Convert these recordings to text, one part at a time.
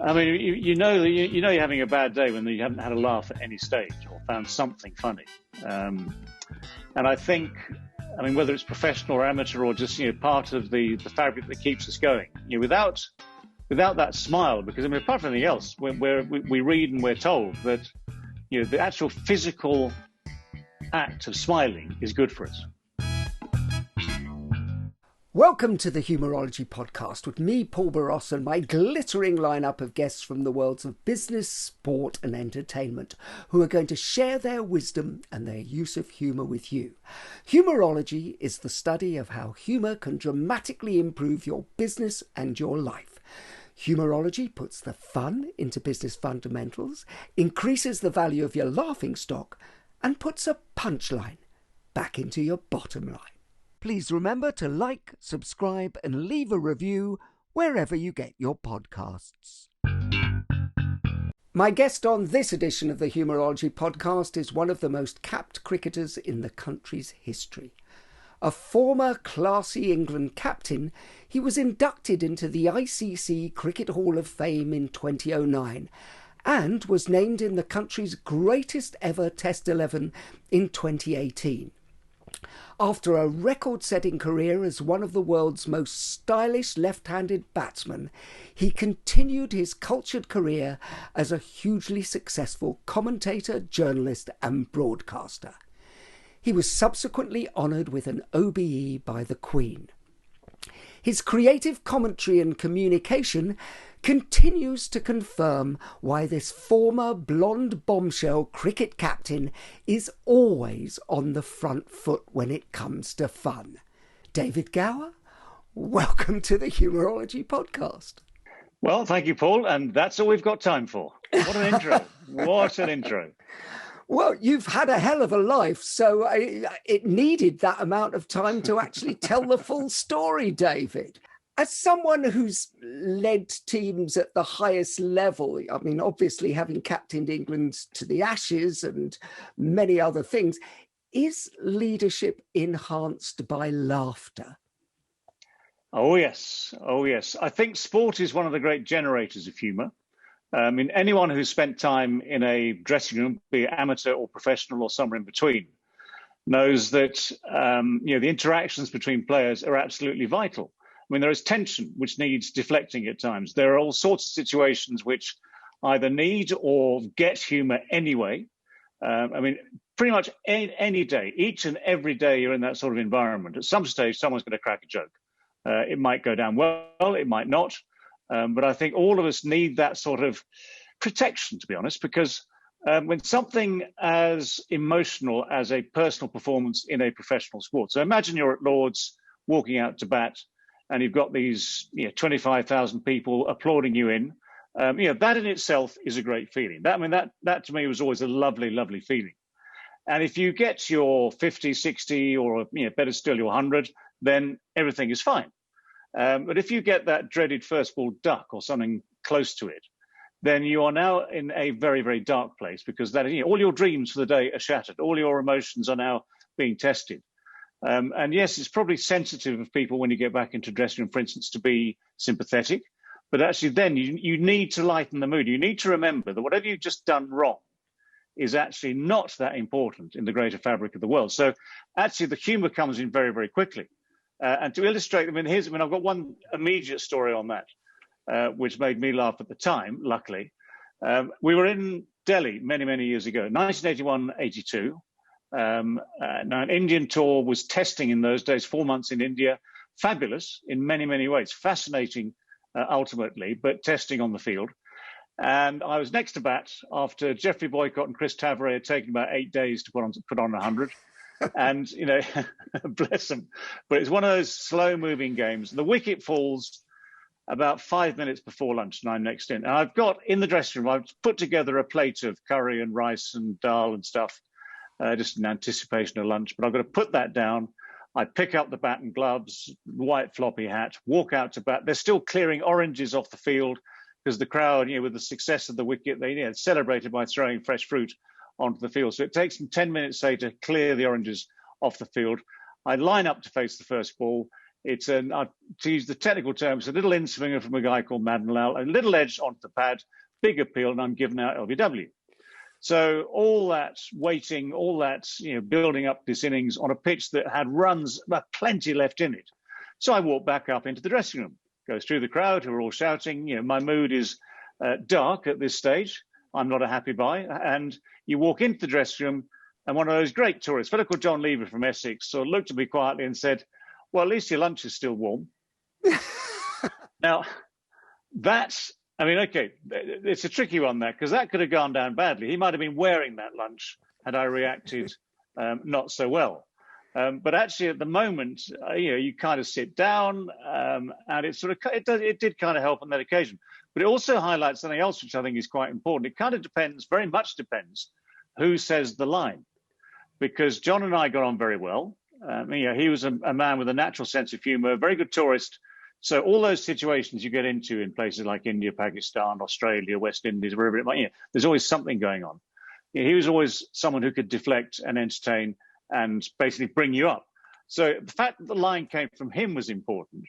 I mean, you know you're having a bad day when you haven't had a laugh at any stage or found something funny. And I think, I mean, whether it's professional or amateur or just part of the fabric that keeps us going. Without that smile, because I mean, apart from anything else, we read and we're told that the actual physical act of smiling is good for us. Welcome to the Humourology Podcast with me, Paul Boross, and my glittering lineup of guests from the worlds of business, sport and entertainment, who are going to share their wisdom and their use of humour with you. Humourology is the study of how humour can dramatically improve your business and your life. Humourology puts the fun into business fundamentals, increases the value of your laughing stock, and puts a punchline back into your bottom line. Please remember to like, subscribe and leave a review wherever you get your podcasts. My guest on this edition of the Humourology Podcast is one of the most capped cricketers in the country's history. A former classy England captain, he was inducted into the ICC Cricket Hall of Fame in 2009 and was named in the country's greatest ever Test 11 in 2018. After a record-setting career as one of the world's most stylish left-handed batsmen, he continued his cultured career as a hugely successful commentator, journalist and broadcaster. He was subsequently honoured with an OBE by the Queen. His creative commentary and communication continues to confirm why this former blonde bombshell cricket captain is always on the front foot when it comes to fun. David Gower, welcome to the Humourology Podcast. Well, thank you, Paul, and that's all we've got time for. What an intro. What an intro. Well, you've had a hell of a life, so it needed that amount of time to actually tell the full story, David. As someone who's led teams at the highest level, I mean, obviously having captained England to the Ashes and many other things, is leadership enhanced by laughter? Oh, yes. Oh, yes. I think sport is one of the great generators of humour. I mean, anyone who's spent time in a dressing room, be it amateur or professional or somewhere in between, knows that, the interactions between players are absolutely vital. I mean, there is tension which needs deflecting at times. There are all sorts of situations which either need or get humour anyway. I mean, pretty much any day, each and every day you're in that sort of environment. At some stage, someone's going to crack a joke. It might go down well, it might not. But I think all of us need that sort of protection, to be honest, because when something as emotional as a personal performance in a professional sport. So imagine you're at Lord's walking out to bat, and you've got these 25,000 people applauding you in. That in itself is a great feeling. That to me was always a lovely, lovely feeling. And if you get your 50, 60, or better still, your 100, then everything is fine. But if you get that dreaded first ball duck or something close to it, then you are now in a very, very dark place, because that all your dreams for the day are shattered. All your emotions are now being tested. And yes, it's probably sensitive of people when you get back into dressing room, for instance, to be sympathetic. But actually then you need to lighten the mood. You need to remember that whatever you've just done wrong is actually not that important in the greater fabric of the world. So actually the humour comes in very, very quickly. And to illustrate, I've got one immediate story on that, which made me laugh at the time, luckily. We were in Delhi many, many years ago, 1981-82. Now, an Indian tour was testing in those days, 4 months in India. Fabulous in many, many ways. Fascinating, ultimately, but testing on the field. And I was next to bat after Geoffrey Boycott and Chris Tavare had taken about 8 days to put on 100. And, bless them. But it's one of those slow-moving games. The wicket falls about 5 minutes before lunch, and I'm next in. And I've got, in the dressing room, I've put together a plate of curry and rice and dal and stuff, just in anticipation of lunch. But I've got to put that down. I pick up the bat and gloves, white floppy hat, walk out to bat. They're still clearing oranges off the field because the crowd, with the success of the wicket, they celebrated by throwing fresh fruit onto the field. So it takes them 10 minutes, say, to clear the oranges off the field. I line up to face the first ball. It's to use the technical term, it's a little in-swinger from a guy called Madenlal, a little edge onto the pad, big appeal, and I'm giving out LBW. So all that waiting, all that building up this innings on a pitch that had runs, plenty left in it. So I walked back up into the dressing room, goes through the crowd who are all shouting. My mood is dark at this stage. I'm not a happy boy. And you walk into the dressing room, and one of those great tourists, a fellow called John Lever from Essex, sort of looked at me quietly and said, "Well, at least your lunch is still warm." Now, okay, it's a tricky one there, because that could have gone down badly. He might have been wearing that lunch had I reacted not so well. But actually, at the moment, you kind of sit down, and it did kind of help on that occasion. But it also highlights something else, which I think is quite important. It kind of depends, very much depends, who says the line. Because John and I got on very well. He was a man with a natural sense of humour, a very good tourist. So all those situations you get into in places like India, Pakistan, Australia, West Indies, wherever it might be, there's always something going on. He was always someone who could deflect and entertain and basically bring you up. So the fact that the line came from him was important.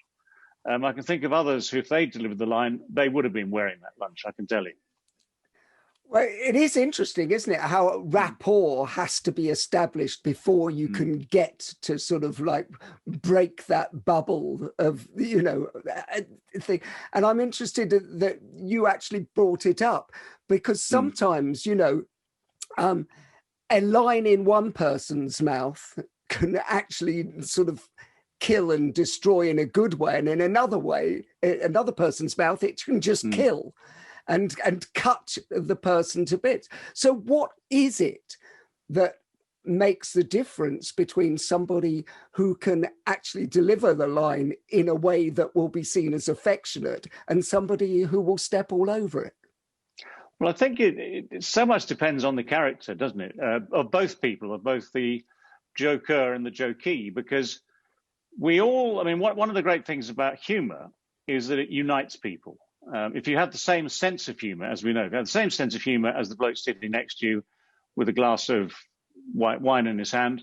I can think of others who, if they delivered the line, they would have been wearing that lunch, I can tell you. Well, it is interesting, isn't it, how rapport has to be established before you can get to sort of like break that bubble of, thing. And I'm interested that you actually brought it up, because sometimes, a line in one person's mouth can actually sort of kill and destroy in a good way. And in another way, another person's mouth, it can just kill and cut the person to bits. So what is it that makes the difference between somebody who can actually deliver the line in a way that will be seen as affectionate and somebody who will step all over it? Well, I think it so much depends on the character, doesn't it? Of both people, of both the joker and the jokey, because one of the great things about humour is that it unites people. If you have the same sense of humour, as we know, if you have the same sense of humour as the bloke sitting next to you with a glass of white wine in his hand,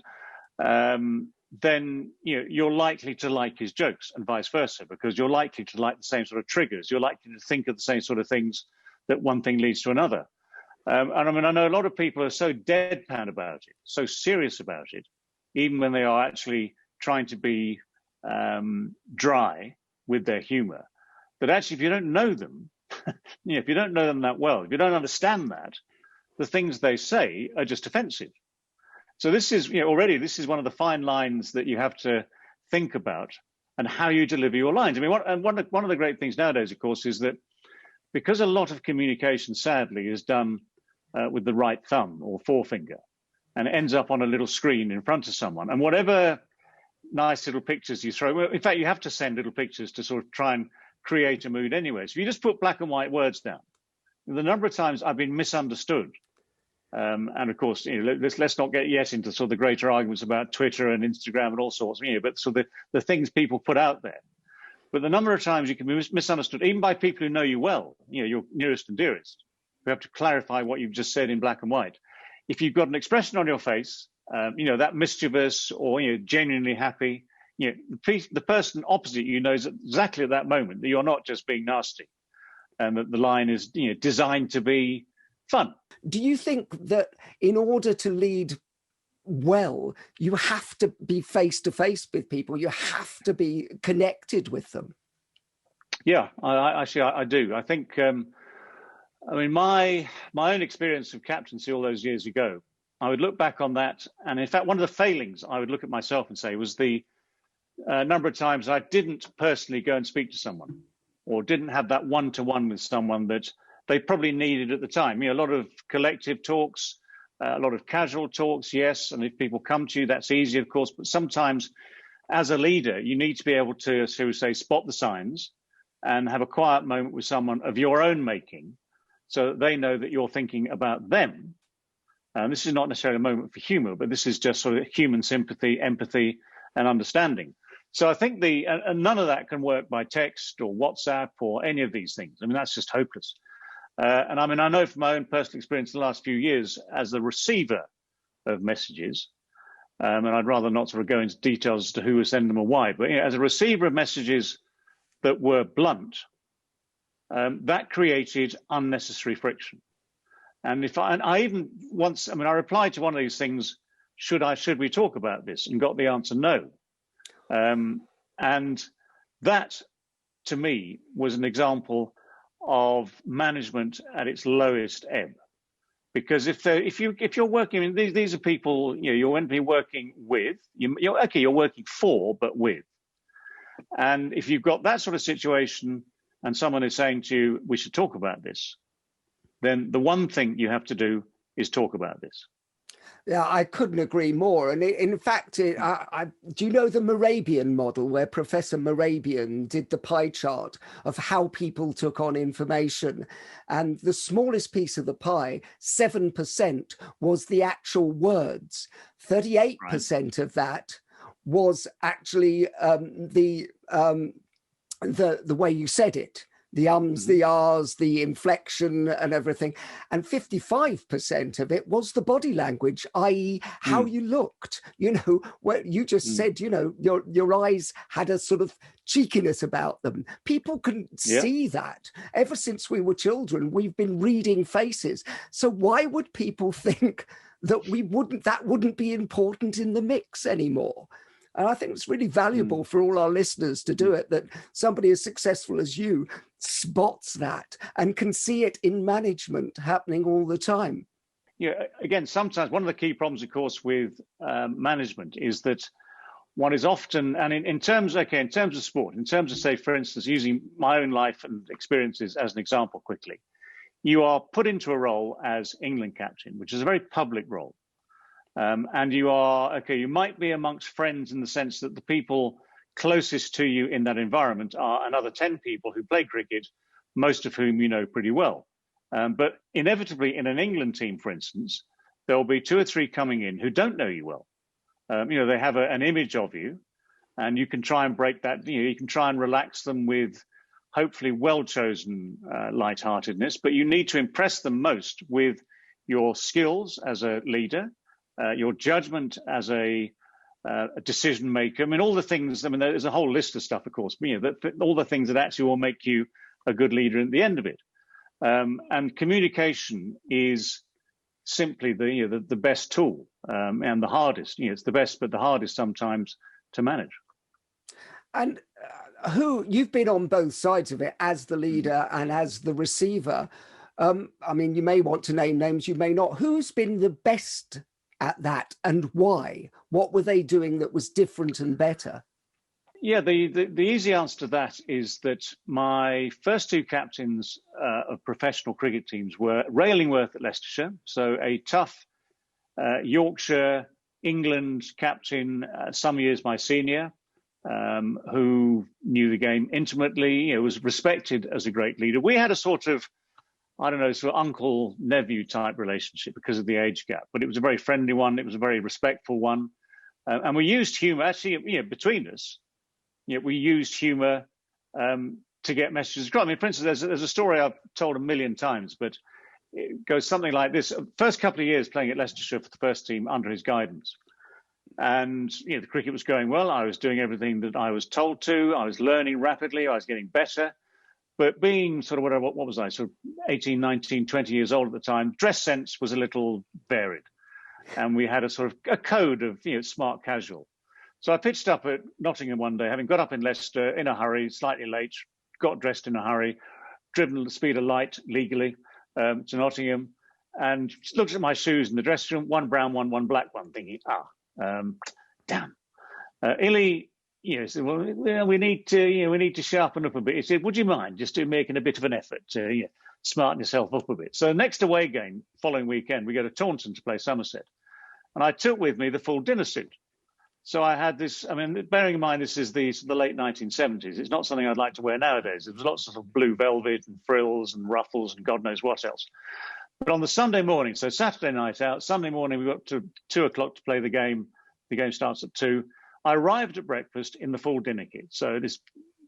then you're likely to like his jokes, and vice versa, because you're likely to like the same sort of triggers. You're likely to think of the same sort of things that one thing leads to another. And I know a lot of people are so deadpan about it, so serious about it, even when they are actually trying to be dry with their humour. But actually, if you don't know them, if you don't know them that well, if you don't understand that, the things they say are just offensive. So this is, this is one of the fine lines that you have to think about, and how you deliver your lines. One of the great things nowadays, of course, is that because a lot of communication, sadly, is done with the right thumb or forefinger, and it ends up on a little screen in front of someone, and whatever nice little pictures you throw, in fact, you have to send little pictures to sort of try and create a mood anyway. So if you just put black and white words down, the number of times I've been misunderstood, and of course, let's not get yet into sort of the greater arguments about Twitter and Instagram and all sorts, but so the things people put out there. But the number of times you can be misunderstood, even by people who know you well, your nearest and dearest, who have to clarify what you've just said in black and white. If you've got an expression on your face, that mischievous or genuinely happy, the person opposite you knows exactly at that moment that you're not just being nasty, and that the line is designed to be fun. Do you think that in order to lead well, you have to be face to face with people? You have to be connected with them? Yeah, I do. I think, my own experience of captaincy all those years ago, I would look back on that, and in fact, one of the failings I would look at myself and say was the number of times I didn't personally go and speak to someone, or didn't have that one-to-one with someone that they probably needed at the time. A lot of collective talks, a lot of casual talks, yes, and if people come to you, that's easy, of course, but sometimes as a leader, you need to be able to, shall we say, spot the signs and have a quiet moment with someone of your own making so that they know that you're thinking about them. This is not necessarily a moment for humour, but this is just sort of human sympathy, empathy, and understanding. So I think and none of that can work by text or WhatsApp or any of these things. That's just hopeless. And I know from my own personal experience the last few years as the receiver of messages, And I'd rather not sort of go into details as to who was sending them or why. But as a receiver of messages that were blunt, that created unnecessary friction. And I even once, I replied to one of these things, should we talk about this? And got the answer no. And that, to me, was an example of management at its lowest ebb. Because if you're working, these are people you're going to be working with. You're working for, but with. And if you've got that sort of situation, and someone is saying to you, "We should talk about this," then the one thing you have to do is talk about this. Yeah, I couldn't agree more. And in fact, do you know the Morabian model, where Professor Morabian did the pie chart of how people took on information? And the smallest piece of the pie, 7%, was the actual words. 38% of that was actually the way you said it. The ums, the ahs, the inflection and everything. And 55% of it was the body language, i.e. how you looked. What you just said, your eyes had a sort of cheekiness about them. People can see that. Ever since we were children, we've been reading faces. So why would people think that that wouldn't be important in the mix anymore? And I think it's really valuable for all our listeners to do it, that somebody as successful as you spots that and can see it in management happening all the time. Yeah, again, sometimes one of the key problems, of course, with management is that one is often, and in terms of sport, in terms of, say, for instance, using my own life and experiences as an example quickly, you are put into a role as England captain, which is a very public role. And you might be amongst friends in the sense that the people closest to you in that environment are another 10 people who play cricket, most of whom you know pretty well. But inevitably in an England team, for instance, there'll be 2 or 3 coming in who don't know you well. They have an image of you, and you can try and break that. You can try and relax them with hopefully well-chosen lightheartedness, but you need to impress them most with your skills as a leader, your judgment as a decision maker. All the things. There's a whole list of stuff, of course. All the things that actually will make you a good leader at the end of it. And communication is simply the best tool and the hardest. It's the best, but the hardest sometimes to manage. And you've been on both sides of it, as the leader and as the receiver. You may want to name names, you may not. Who's been the best at that, and why? What were they doing that was different and better? Yeah, the easy answer to that is that my first 2 captains of professional cricket teams were Ray Illingworth at Leicestershire, so a tough Yorkshire, England captain, some years my senior, who knew the game intimately, was respected as a great leader. We had a sort of uncle-nephew type relationship because of the age gap, but it was a very friendly one. It was a very respectful one. And we used humour, actually, between us. We used humour to get messages across. For instance, there's a story I've told a million times, but it goes something like this. First couple of years playing at Leicestershire for the first team under his guidance. And, the cricket was going well. I was doing everything that I was told to. I was learning rapidly. I was getting better. But being sort of, what was I, sort of 18, 19, 20 years old at the time, dress sense was a little varied. And we had a sort of a code of, smart casual. So I pitched up at Nottingham one day, having got up in Leicester in a hurry, slightly late, got dressed in a hurry, driven at the speed of light legally to Nottingham, and looked at my shoes in the dressing room, 1 brown one, 1 black one, thinking, damn. Illy, said, well, we need to sharpen up a bit. He said, would you mind just making a bit of an effort to smarten yourself up a bit? So next away game, following weekend, we go to Taunton to play Somerset. And I took with me the full dinner suit. So I had this, bearing in mind this is the late 1970s, it's not something I'd like to wear nowadays. There was lots of blue velvet and frills and ruffles and God knows what else. But on the Sunday morning, so Saturday night out, Sunday morning we got up to 2 o'clock to play the game. The game starts at 2. I arrived at breakfast in the full dinner kit. So this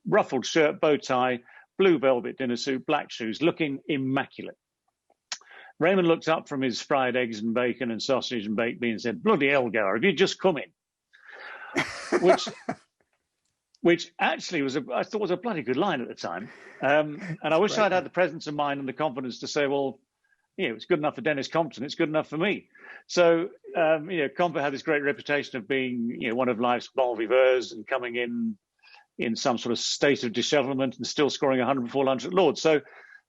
ruffled shirt, bow tie, blue velvet dinner suit, black shoes, looking immaculate. Raymond looked up from his fried eggs and bacon and sausage and baked beans and said, "Bloody hell, Gower, have you just come in?" Which actually I thought was a bloody good line at the time. And I wish I'd had the presence of mind and the confidence to say, well, it's good enough for Dennis Compton, it's good enough for me. So, Compton had this great reputation of being, one of life's bon viveurs and coming in some sort of state of dishevelment and still scoring 100 before lunch at Lord's. So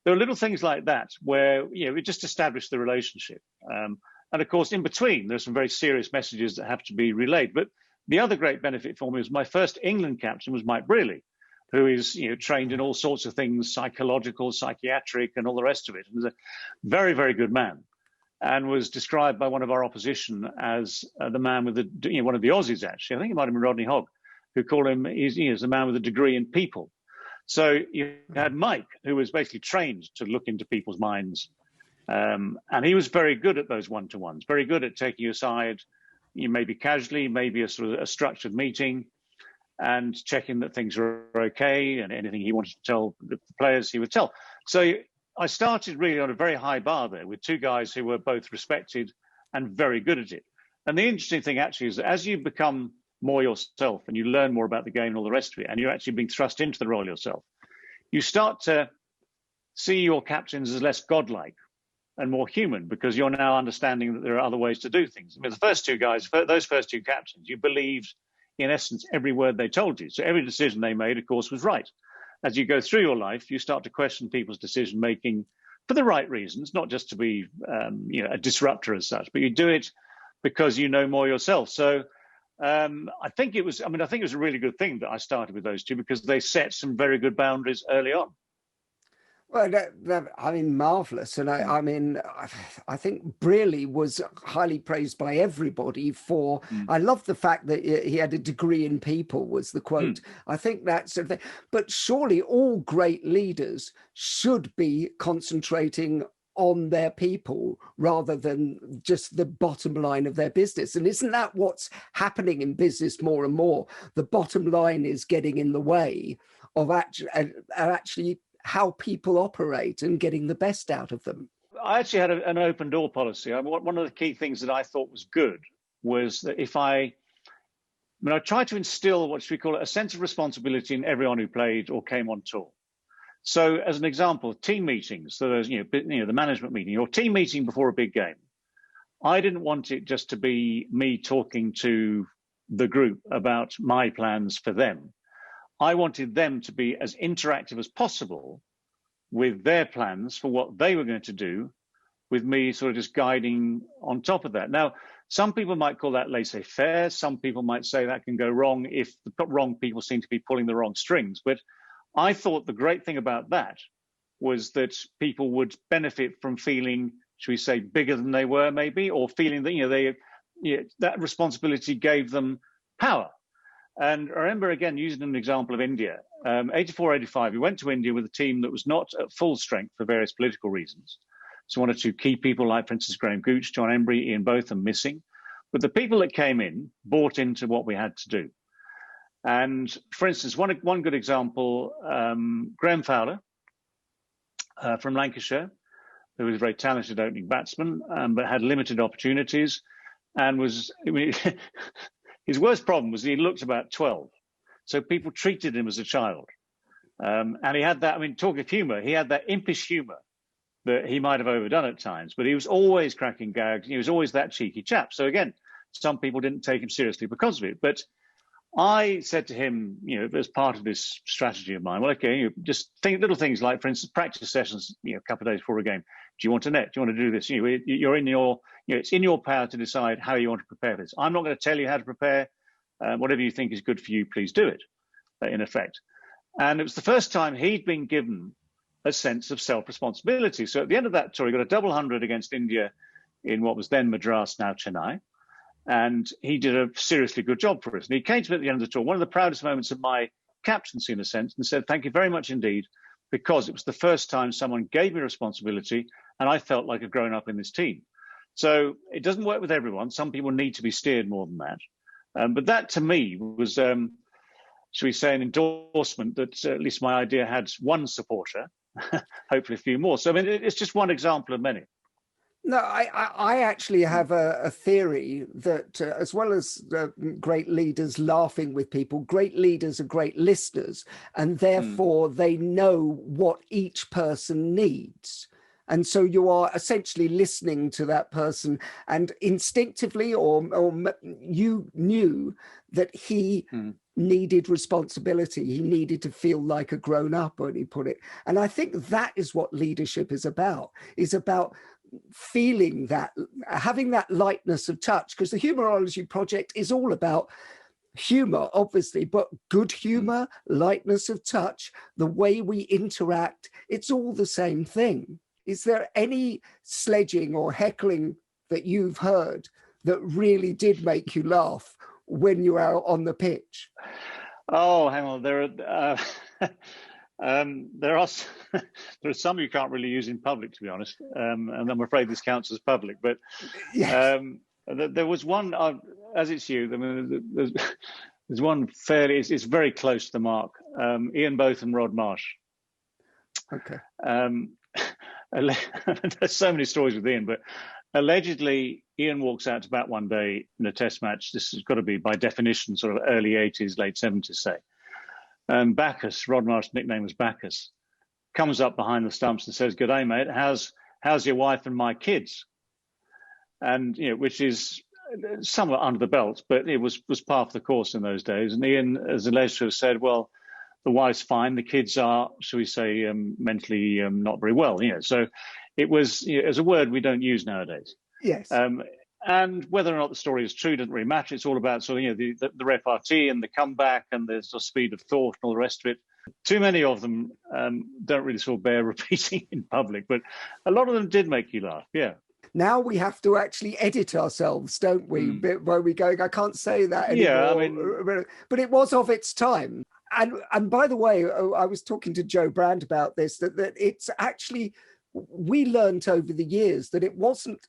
there are little things like that where, we just established the relationship. And of course, in between, there's some very serious messages that have to be relayed. But the other great benefit for me was my first England captain was Mike Brearley, who is trained in all sorts of things, psychological, psychiatric, and all the rest of it. And was a very, very good man, and was described by one of our opposition as the man with one of the Aussies, actually. I think it might have been Rodney Hogg, who called him he's the man with a degree in people. So you had Mike, who was basically trained to look into people's minds, and he was very good at those one-to-ones, very good at taking you aside. Maybe casually, maybe a sort of a structured meeting, and checking that things are okay, and anything he wanted to tell the players, he would tell. So I started really on a very high bar there with two guys who were both respected and very good at it. And the interesting thing actually is that as you become more yourself and you learn more about the game and all the rest of it, and you're actually being thrust into the role yourself, you start to see your captains as less godlike and more human, because you're now understanding that there are other ways to do things. I mean, the first two guys, those first two captains, you believed, in essence, every word they told you. So every decision they made, of course, was right. As you go through your life, you start to question people's decision-making for the right reasons, not just to be, a disruptor as such, but you do it because you know more yourself. So I think it was a really good thing that I started with those two, because they set some very good boundaries early on. Well, marvellous. And I think Brearley was highly praised by everybody for, I love the fact that he had a degree in people, was the quote. I think that sort of thing. But surely all great leaders should be concentrating on their people rather than just the bottom line of their business. And isn't that what's happening in business more and more? The bottom line is getting in the way of actually how people operate and getting the best out of them. I actually had an open door policy. One of the key things that I thought was good was that I tried to instill what we call a sense of responsibility in everyone who played or came on tour. So as an example, team meetings, so there's, the management meeting or team meeting before a big game. I didn't want it just to be me talking to the group about my plans for them. I wanted them to be as interactive as possible with their plans for what they were going to do, with me sort of just guiding on top of that. Now, some people might call that laissez-faire. Some people might say that can go wrong if the wrong people seem to be pulling the wrong strings. But I thought the great thing about that was that people would benefit from feeling, should we say, bigger than they were maybe, or feeling that, that responsibility gave them power. And I remember, again, using an example of India, 84, 85, we went to India with a team that was not at full strength for various political reasons. So one or two key people like, for instance, Graham Gooch, John Embry, Ian Botham missing. But the people that came in bought into what we had to do. And for instance, one good example, Graham Fowler from Lancashire, who was a very talented opening batsman, but had limited opportunities and was... His worst problem was he looked about 12. So people treated him as a child. And he had that, talk of humour, he had that impish humour that he might have overdone at times, but he was always cracking gags. He was always that cheeky chap. So again, some people didn't take him seriously because of it. But I said to him, as part of this strategy of mine, well, okay, just think little things like, for instance, practice sessions, a couple of days before a game. Do you want to net? Do you want to do this? You're in your, it's in your power to decide how you want to prepare this. I'm not going to tell you how to prepare. Whatever you think is good for you, please do it, in effect. And it was the first time he'd been given a sense of self-responsibility. So at the end of that tour, he got a double 100 against India in what was then Madras, now Chennai. And he did a seriously good job for us. And he came to me at the end of the tour, one of the proudest moments of my captaincy, in a sense, and said, thank you very much indeed, because it was the first time someone gave me responsibility and I felt like a grown up in this team. So it doesn't work with everyone. Some people need to be steered more than that. But that to me was, shall we say, an endorsement that at least my idea had one supporter, hopefully a few more. So, it's just one example of many. No, I actually have a theory that as well as great leaders laughing with people, great leaders are great listeners, and therefore they know what each person needs. And so you are essentially listening to that person, and instinctively, or you knew that he needed responsibility. He needed to feel like a grown up, when he put it. And I think that is what leadership is about feeling that, having that lightness of touch, because the Humourology project is all about humor, obviously, but good humor, lightness of touch, the way we interact, it's all the same thing. Is there any sledging or heckling that you've heard that really did make you laugh when you are on the pitch? Oh, hang on. There are there are some you can't really use in public, to be honest, and I'm afraid this counts as public. But yes. There was one, as it's you. I mean, there's one fairly. It's very close to the mark. Ian Botham, Rod Marsh. Okay. There's so many stories with Ian, but allegedly Ian walks out to bat one day in a test match. This has got to be, by definition, sort of early 80s, late 70s, say. And Bacchus, Rod Marsh's nickname was Bacchus, comes up behind the stumps and says, "Good day, mate. How's your wife and my kids?" And which is somewhat under the belt, but it was part of the course in those days. And Ian, as alleged to have said, "Well, the wife's fine. The kids are, shall we say, mentally not very well." So it was as a word we don't use nowadays. Yes. And whether or not the story is true doesn't really matter. It's all about sort of the repartee and the comeback and the sort of speed of thought and all the rest of it. Too many of them don't really sort of bear repeating in public, but a lot of them did make you laugh. Yeah. Now we have to actually edit ourselves, don't we? Where we going, I can't say that anymore. Yeah, I mean, but it was of its time. And by the way, I was talking to Joe Brand about this, that it's actually, we learned over the years that it wasn't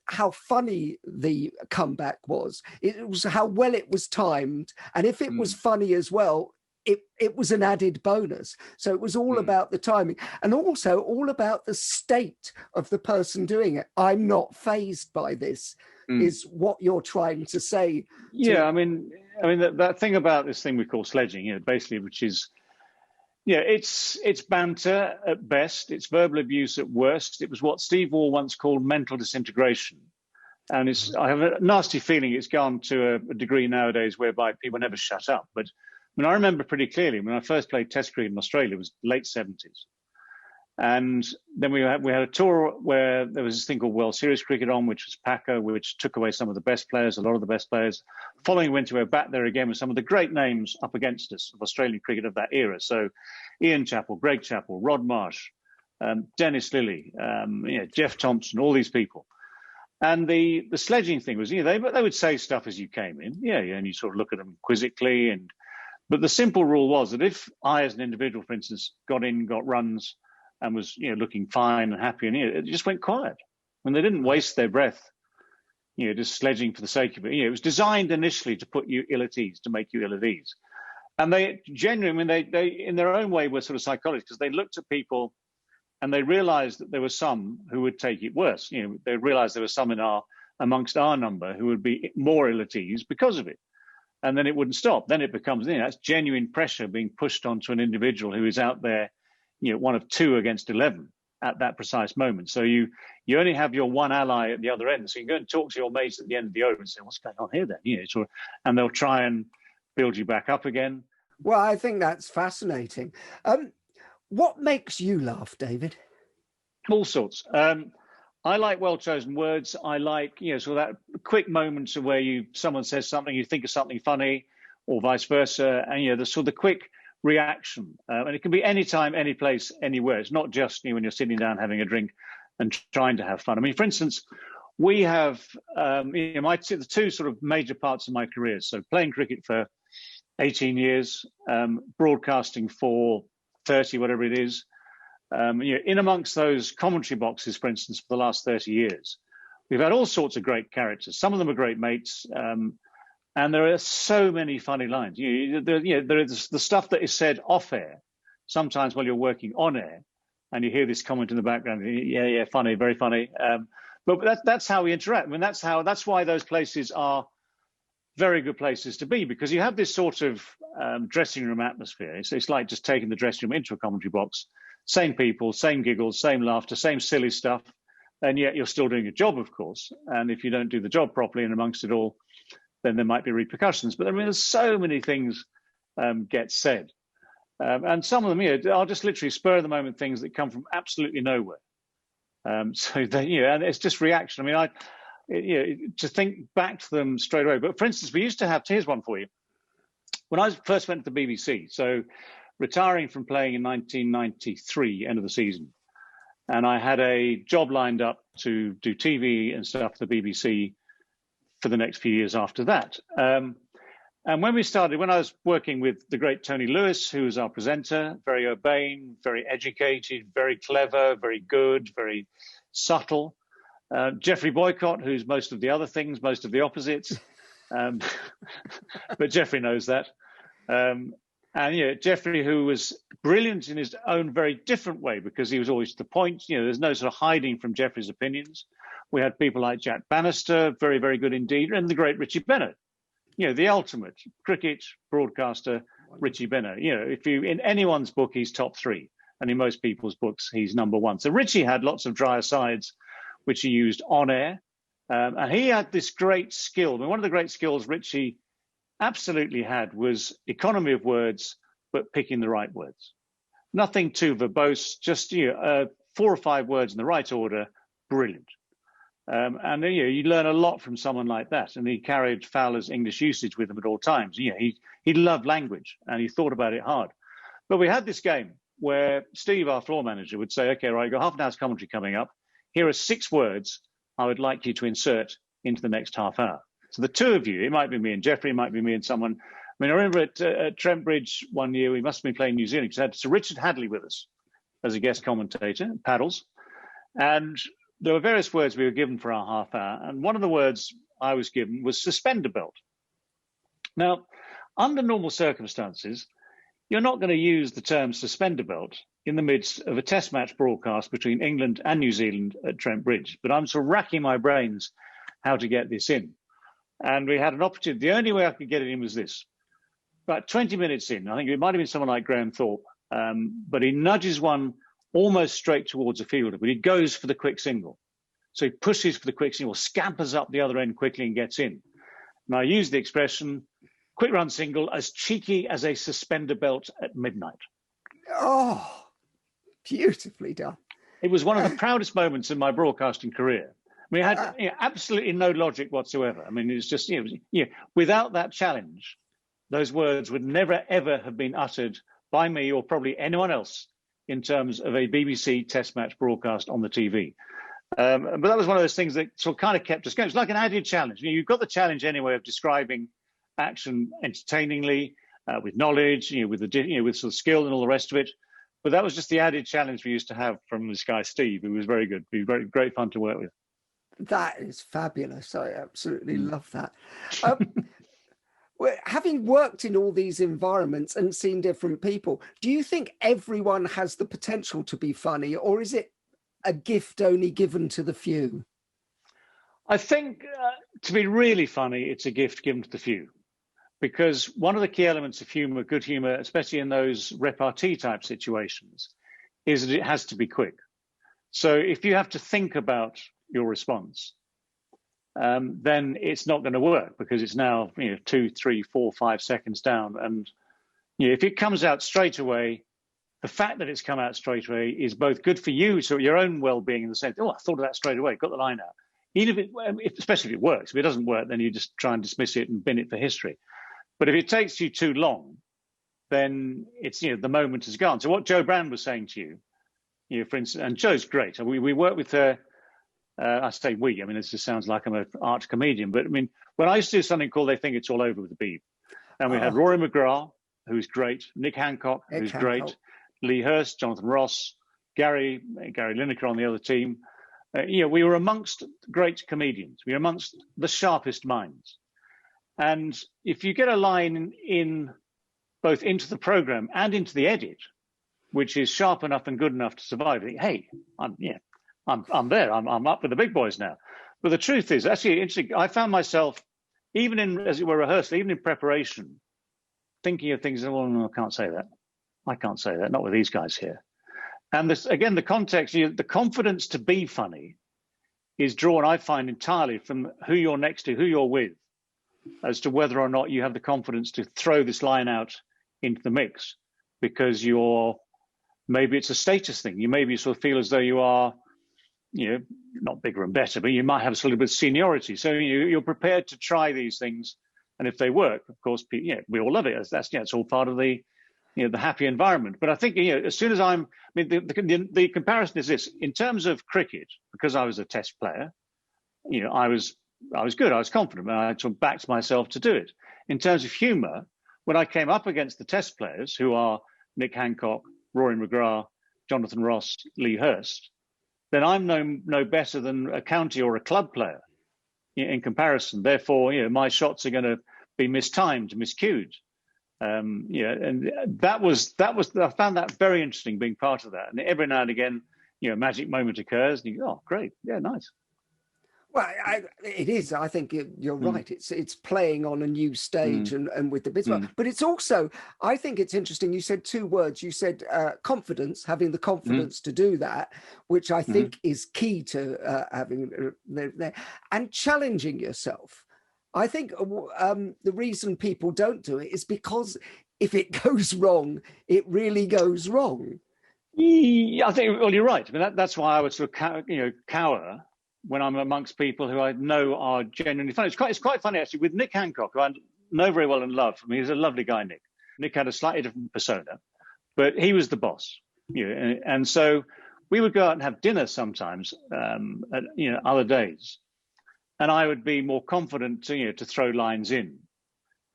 how funny the comeback was. It was how well it was timed. And if it was funny as well, it was an added bonus. So it was all about the timing, and also all about the state of the person doing it. I'm not fazed by this, is what you're trying to say. Yeah, I mean that thing about this thing we call sledging, basically, which is, it's banter at best, it's verbal abuse at worst. It was what Steve Wall once called mental disintegration. And I have a nasty feeling it's gone to a degree nowadays whereby people never shut up. But I remember pretty clearly when I first played Test cricket in Australia, it was late 70s. And then we had a tour where there was this thing called World Series cricket on, which was Packer, which took away some of the best players, a lot of the best players. Following winter, we were back there again with some of the great names up against us of Australian cricket of that era. So Ian Chappell, Greg Chappell, Rod Marsh, Dennis Lilly, Jeff Thompson, all these people. And the sledging thing was, they would say stuff as you came in, and you sort of look at them quizzically. But the simple rule was that if I, as an individual, for instance, got runs and was looking fine and happy, and it just went quiet. When they didn't waste their breath, just sledging for the sake of it. It was designed initially to put you ill at ease, to make you ill at ease. And they genuinely, they in their own way were sort of psychologists, because they looked at people and they realized that there were some who would take it worse. They realized there were some amongst our number who would be more ill at ease because of it. And then it wouldn't stop. Then it becomes, that's genuine pressure being pushed onto an individual who is out there, one of 2 against 11 at that precise moment. So you only have your one ally at the other end. So you can go and talk to your mates at the end of the over and say, "What's going on here then?" And they'll try and build you back up again. Well, I think that's fascinating. What makes you laugh, David? All sorts. I like well-chosen words. I like, so that quick moments of where someone says something, you think of something funny, or vice versa, and the sort of quick reaction. And it can be anytime, any place, anywhere. It's not just when you're sitting down having a drink and trying to have fun. I mean, for instance, we have the 2 sort of major parts of my career. So playing cricket for 18 years, broadcasting for 30, whatever it is. In amongst those commentary boxes, for instance, for the last 30 years, we've had all sorts of great characters. Some of them are great mates, and there are so many funny lines. There is the stuff that is said off air, sometimes while you're working on air, and you hear this comment in the background. Yeah, funny, very funny. But that's how we interact. I mean, that's why those places are very good places to be, because you have this sort of dressing room atmosphere. It's like just taking the dressing room into a commentary box. Same people, same giggles, same laughter, same silly stuff. And yet you're still doing a job, of course. And if you don't do the job properly and amongst it all, then there might be repercussions. But I mean, there's so many things get said. And some of them, are just literally spur of the moment things that come from absolutely nowhere. So they, and it's just reaction. I mean, to think back to them straight away. But for instance, we used to have, here's one for you. When I first went to the BBC, so retiring from playing in 1993, end of the season, and I had a job lined up to do TV and stuff for the BBC for the next few years after that. And when I was working with the great Tony Lewis, who was our presenter, very urbane, very educated, very clever, very good, very subtle. Geoffrey Boycott, who's most of the other things, most of the opposites. But Geoffrey knows that. And Geoffrey, who was brilliant in his own very different way, because he was always to the point. There's no sort of hiding from Geoffrey's opinions. We had people like Jack Bannister, very, very good indeed, and the great Richie Bennett. The ultimate cricket broadcaster, Richie Bennett. If you in anyone's book, he's top three, and in most people's books, he's number one. So Richie had lots of dry asides, which he used on air, and he had this great skill. I mean, one of the great skills Richie absolutely had was economy of words, but picking the right words. Nothing too verbose, just 4 or 5 words in the right order. Brilliant. And you learn a lot from someone like that. And he carried Fowler's English usage with him at all times. He loved language and he thought about it hard. But we had this game where Steve, our floor manager, would say, okay, right, you've got half an hour's commentary coming up. Here are 6 words I would like you to insert into the next half hour. So the two of you, it might be me and Geoffrey, it might be me and someone. I mean, I remember at Trent Bridge one year, we must have been playing New Zealand, because we had Sir Richard Hadley with us as a guest commentator, paddles. And there were various words we were given for our half hour. And one of the words I was given was suspender belt. Now, under normal circumstances, you're not going to use the term suspender belt in the midst of a test match broadcast between England and New Zealand at Trent Bridge. But I'm sort of racking my brains how to get this in. And we had an opportunity. The only way I could get it in was this. About 20 minutes in, I think it might have been someone like Graham Thorpe, but he nudges one almost straight towards a fielder, but he goes for the quick single. So he pushes for the quick single, scampers up the other end quickly and gets in. And I use the expression, quick run single, as cheeky as a suspender belt at midnight. Oh, beautifully done. It was one of the proudest moments in my broadcasting career. I mean, it had absolutely no logic whatsoever. I mean, it was just, without that challenge, those words would never, ever have been uttered by me or probably anyone else in terms of a BBC test match broadcast on the TV. But that was one of those things that sort of kind of kept us going. It's like an added challenge. You've got the challenge anyway of describing action entertainingly, with knowledge, with with sort of skill and all the rest of it. But that was just the added challenge we used to have from this guy Steve, who was very good. He was very great fun to work with. That is fabulous. I absolutely love that. Having worked in all these environments and seen different people, do you think everyone has the potential to be funny, or is it a gift only given to the few? I think to be really funny, it's a gift given to the few, because one of the key elements of humour, good humour, especially in those repartee type situations, is that it has to be quick. So if you have to think about your response, then it's not going to work, because it's now 2, 3, 4, 5 seconds down. And if it comes out straight away, the fact that it's come out straight away is both good for you, so your own well-being, in the sense, I thought of that straight away, got the line out. Even especially if it works. If it doesn't work, then you just try and dismiss it and bin it for history. But if it takes you too long, then it's the moment is gone. So what Jo Brand was saying to you, for instance, and Jo's great. We work with her. I say we. I mean, this just sounds like I'm an art comedian, but I mean, when I used to do something called "They Think It's All Over" with the Beeb, and we had Rory McGrath, who's great, Nick Hancock, who's great, Lee Hurst, Jonathan Ross, Gary Lineker on the other team. We were amongst great comedians. We were amongst the sharpest minds. And if you get a line in both into the program and into the edit, which is sharp enough and good enough to survive, hey, I'm there. I'm up with the big boys now. But the truth is, actually, interesting. I found myself, even in, as it were, rehearsal, even in preparation, thinking of things. Well, no, I can't say that. I can't say that. Not with these guys here. And this, again, the context, the confidence to be funny is drawn, I find, entirely from who you're next to, who you're with, as to whether or not you have the confidence to throw this line out into the mix, because maybe it's a status thing. You maybe sort of feel as though you are, not bigger and better, but you might have a little bit of seniority. So you're prepared to try these things, and if they work, of course, we all love it. It's all part of the happy environment. But I think as soon as the comparison is this: in terms of cricket, because I was a Test player, I was good, I was confident, and I sort of backed myself to do it. In terms of humour, when I came up against the Test players, who are Nick Hancock, Rory McGrath, Jonathan Ross, Lee Hurst, then I'm no better than a county or a club player in comparison. Therefore, my shots are going to be mistimed, miscued. And that was I found that very interesting, being part of that. And every now and again, a magic moment occurs, and you go, "Oh, great, yeah, nice." Well, it is. I think you're right. It's playing on a new stage and with the bits. But it's also, I think it's interesting. You said two words. You said confidence, having the confidence to do that, which I think is key to having there, and challenging yourself. I think the reason people don't do it is because if it goes wrong, it really goes wrong. Yeah, I think. Well, you're right. I mean, that's why I would sort of cower when I'm amongst people who I know are genuinely funny. It's quite funny, actually, with Nick Hancock, who I know very well and love. I mean, he's a lovely guy, Nick. Nick had a slightly different persona, but he was the boss. And so we would go out and have dinner sometimes, other days, and I would be more confident to throw lines in.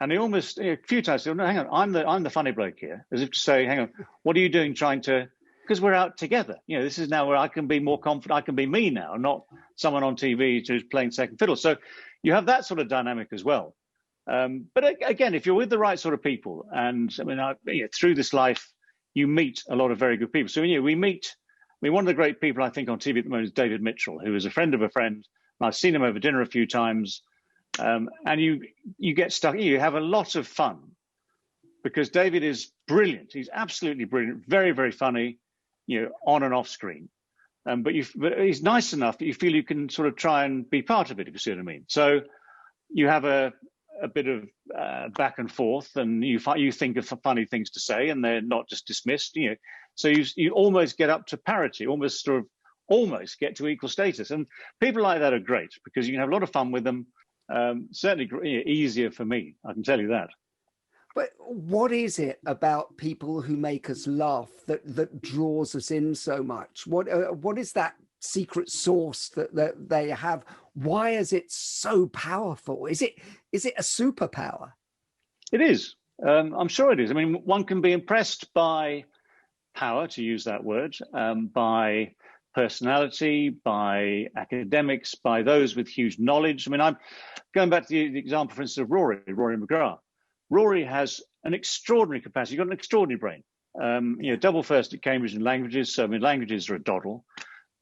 And he almost a few times said, "No, hang on, I'm the funny bloke here," as if to say, "Hang on, what are you doing trying to?" Because we're out together. This is now where I can be more confident. I can be me now, not someone on TV who's playing second fiddle. So you have that sort of dynamic as well. But again, if you're with the right sort of people, and through this life, you meet a lot of very good people. So we meet. One of the great people I think on TV at the moment is David Mitchell, who is a friend of a friend. I've seen him over dinner a few times, and you get stuck. You have a lot of fun because David is brilliant. He's absolutely brilliant, very, very funny. On and off screen, but he's nice enough that you feel you can sort of try and be part of it, if you see what I mean. So you have a bit of back and forth, and you think of funny things to say, and they're not just dismissed. So you almost get up to parity, almost get to equal status, and people like that are great because you can have a lot of fun with them. Certainly easier for me, I can tell you that. But what is it about people who make us laugh that draws us in so much? What is that secret sauce that they have? Why is it so powerful? Is it a superpower? It is. I'm sure it is. I mean, one can be impressed by power, to use that word, by personality, by academics, by those with huge knowledge. I mean, I'm going back to the example, for instance, of Rory McGrath. Rory has an extraordinary capacity. He's got an extraordinary brain. Double first at Cambridge in languages. So, languages are a doddle.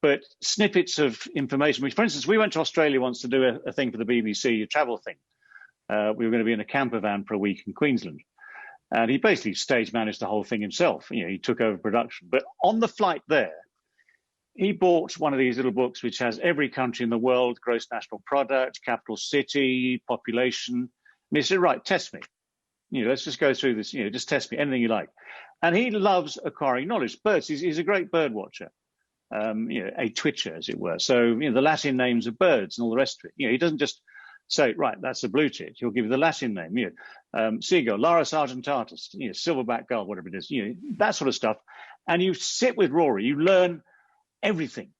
But snippets of information, which, for instance, we went to Australia once to do a thing for the BBC, a travel thing. We were going to be in a camper van for a week in Queensland. And he basically stage managed the whole thing himself. He took over production. But on the flight there, he bought one of these little books which has every country in the world, gross national product, capital city, population. And he said, "Right, test me. Let's just go through this, just test me, anything you like." And he loves acquiring knowledge. Birds, he's a great bird watcher, a twitcher, as it were. So, the Latin names of birds and all the rest of it. He doesn't just say, "Right, that's a blue tit." He'll give you the Latin name, seagull, Larus argentatus, silverback gull, whatever it is, that sort of stuff. And you sit with Rory, you learn everything.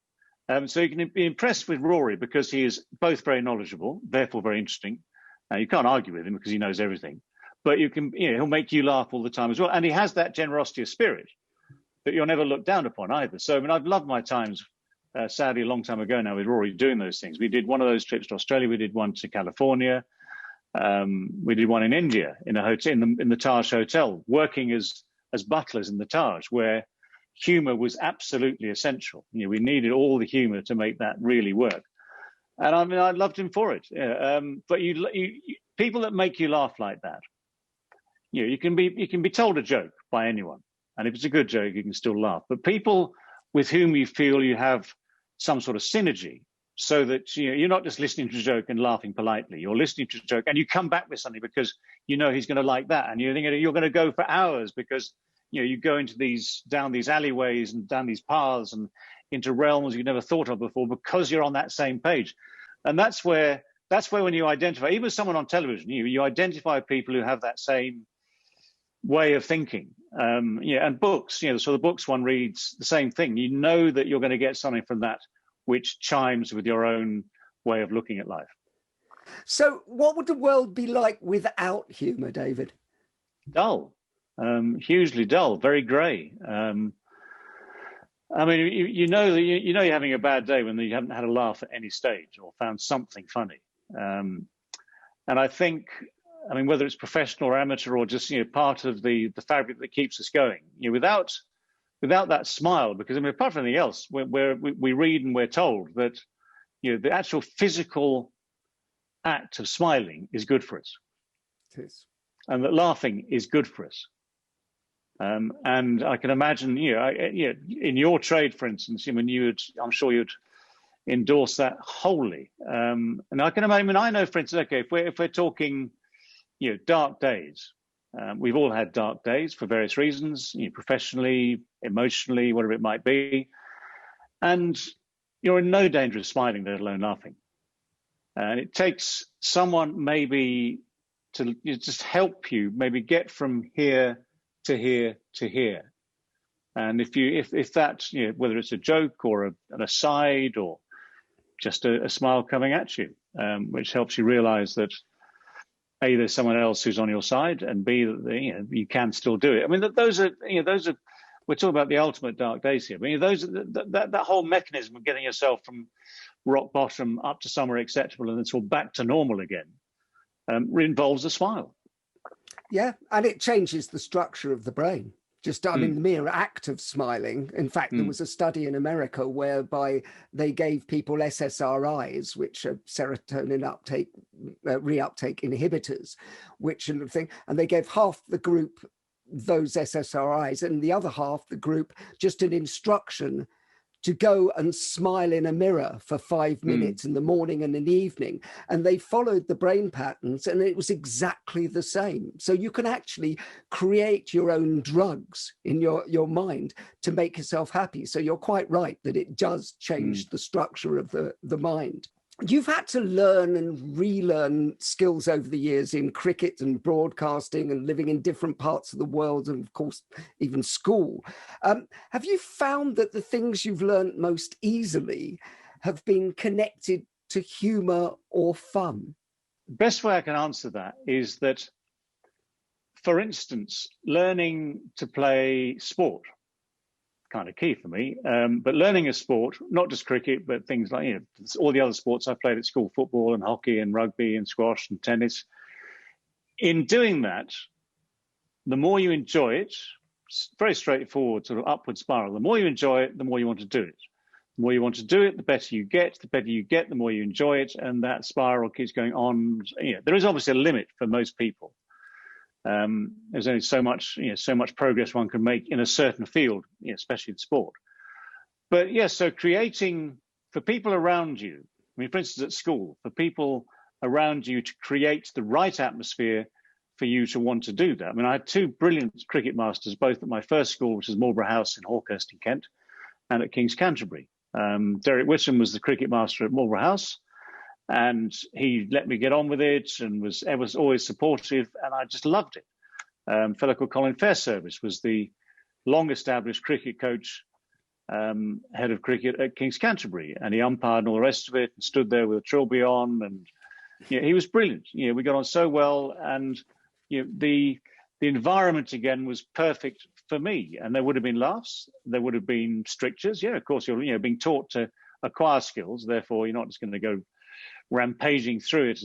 So you can be impressed with Rory because he is both very knowledgeable, therefore very interesting. You can't argue with him because he knows everything. But he'll make you laugh all the time as well. And he has that generosity of spirit that you'll never look down upon either. So, I've loved my times, sadly, a long time ago now with Rory doing those things. We did one of those trips to Australia. We did one to California. We did one in India in a hotel, in the Taj Hotel, working as butlers in the Taj, where humour was absolutely essential. We needed all the humour to make that really work. And I mean, I loved him for it. Yeah. But people that make you laugh like that, you can be told a joke by anyone, and if it's a good joke, you can still laugh. But people with whom you feel you have some sort of synergy, so that you're not just listening to a joke and laughing politely. You're listening to a joke and you come back with something because he's going to like that, and you're thinking you're going to go for hours because you go down these alleyways and down these paths and into realms you never thought of before because you're on that same page. And that's where when you identify, even someone on television, you identify people who have that same way of thinking. And books, so the books one reads, the same thing. You know that you're going to get something from that which chimes with your own way of looking at life. So what would the world be like without humour, David? Dull, hugely dull, very grey. I mean, you're having a bad day when you haven't had a laugh at any stage or found something funny. And I think, whether it's professional or amateur or just part of the fabric that keeps us going, without that smile, because apart from anything else, we read and we're told that the actual physical act of smiling is good for us. It is. And that laughing is good for us. And I can imagine, in your trade, for instance, I'm sure you'd endorse that wholly. And I can imagine, I know, for instance, okay, if we're talking, dark days, we've all had dark days for various reasons, professionally, emotionally, whatever it might be. And you're in no danger of smiling, let alone laughing. And it takes someone maybe to just help you maybe get from here to here to here. And if that, whether it's a joke or an aside or just a smile coming at you, which helps you realize that A, there's someone else who's on your side, and B, that you can still do it. Those are we're talking about the ultimate dark days here. That whole mechanism of getting yourself from rock bottom up to somewhere acceptable and then sort of back to normal again involves a smile. Yeah, and it changes the structure of the brain. Just, the mere act of smiling. In fact, there was a study in America whereby they gave people SSRIs, which are serotonin reuptake inhibitors, and they gave half the group those SSRIs and the other half the group just an instruction to go and smile in a mirror for 5 minutes in the morning and in the evening. And they followed the brain patterns and it was exactly the same. So you can actually create your own drugs in your mind to make yourself happy. So you're quite right that it does change the structure of the mind. You've had to learn and relearn skills over the years in cricket and broadcasting and living in different parts of the world and, of course, even school. Have you found that the things you've learned most easily have been connected to humour or fun? The best way I can answer that is that, for instance, learning to play sport, kind of key for me, but learning a sport, not just cricket, but things like all the other sports I played at school, football and hockey and rugby and squash and tennis. In doing that, the more you enjoy it, it's very straightforward sort of upward spiral. The more you enjoy it, the more you want to do it. The more you want to do it, the better you get. The better you get, the more you enjoy it, and that spiral keeps going on. There is obviously a limit for most people. There's only so much progress one can make in a certain field, especially in sport. But yes, so creating for people around you, for instance, at school, for people around you to create the right atmosphere for you to want to do that. I had two brilliant cricket masters, both at my first school, which is Marlborough House in Hawkhurst in Kent, and at King's Canterbury. Derek Whittam was the cricket master at Marlborough House. And he let me get on with it and was always supportive, and I just loved it. A fellow called Colin Fairservice was the long-established cricket coach, head of cricket at King's Canterbury, and he umpired and all the rest of it, and stood there with a trilby on, and he was brilliant. We got on so well, and the environment again was perfect for me. And there would have been laughs, there would have been strictures. Of course, you're being taught to acquire skills, therefore you're not just going to go rampaging through it